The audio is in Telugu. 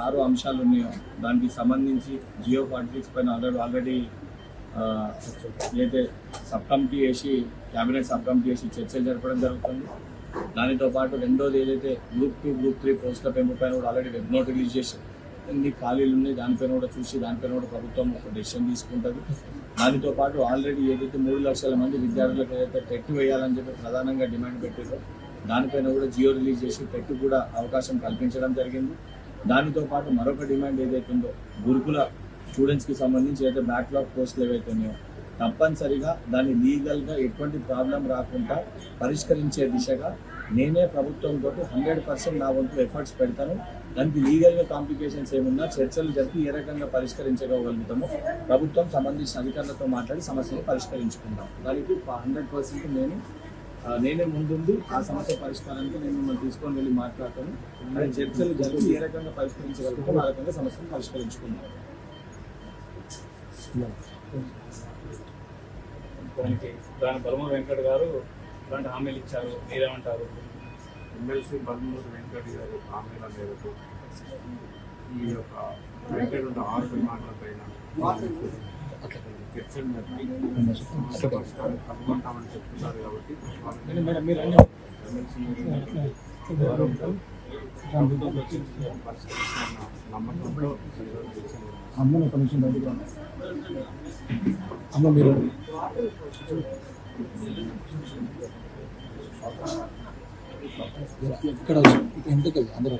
6 అంశాలు ఉన్నాయో దానికి సంబంధించి జియో 46 పైన ఆల్రెడీ ఏదైతే సబ్ కమిటీ వేసి క్యాబినెట్ సబ్ కమిటీ వేసి చర్చలు జరపడం జరుగుతుంది. దానితో పాటు రెండోది ఏదైతే గ్రూప్ 2, గ్రూప్ 3 పోస్టుల పెంపు పైన కూడా ఆల్రెడీ వెబ్ నోట్ రిలీజ్ చేసి ఎన్ని ఖాళీలు ఉన్నాయి దానిపైన కూడా చూసి దానిపైన కూడా ప్రభుత్వం ఒక డెసిషన్ తీసుకుంటుంది. దానితో పాటు ఆల్రెడీ ఏదైతే 3 లక్షల మంది విద్యార్థులకు ఏదైతే టెట్ వేయాలని చెప్పి ప్రధానంగా డిమాండ్ పెట్టారో దానిపైన కూడా జియో రిలీజ్ చేసి టెట్ కూడా అవకాశం కల్పించడం జరిగింది. దానితో పాటు మరొక డిమాండ్ ఏదైతే ఉందో గురుకుల స్టూడెంట్స్కి సంబంధించి ఏదైతే బ్యాక్లాగ్ పోస్టులు ఏవైతే ఉన్నాయో తప్పనిసరిగా దాన్ని లీగల్గా ఎటువంటి ప్రాబ్లం రాకుండా పరిష్కరించే దిశగా నేనే ప్రభుత్వంతో 100% నా వంతు ఎఫర్ట్స్ పెడతాను. దానికి లీగల్గా కాంప్లికేషన్స్ ఏమున్నా చర్చలు జరిపి ఏ రకంగా పరిష్కరించగలుగుతామో ప్రభుత్వం సంబంధించిన అధికారులతో మాట్లాడి సమస్యను పరిష్కరించుకుంటాం. దానికి 100% నేనే ముందుండి ఆ సమస్య పరిష్కారానికి నేను మిమ్మల్ని తీసుకొని వెళ్ళి మాట్లాడతాను. అది చర్చలు జరిపి ఏ రకంగా పరిష్కరించగలుగుతాం ఆ రకంగా సమస్యను పరిష్కరించుకుంటాం. దాని బలమూరు వెంకట్ గారు ఇలాంటి హామీలు ఇచ్చారు, మీరేమంటారు? ఎమ్మెల్సీ బలమూరు వెంకట్ గారి హామీల మేరకు ఈ యొక్క వెంకట్ ఉన్న 6 డిమాండ్ల పైన చర్చలు జరిపి పరిష్కారం కనుగొంటామని చెప్తున్నారు. కాబట్టి నమ్మకంతో అమ్మ మీరు ఇక్కడ ఎందుకు అందరూ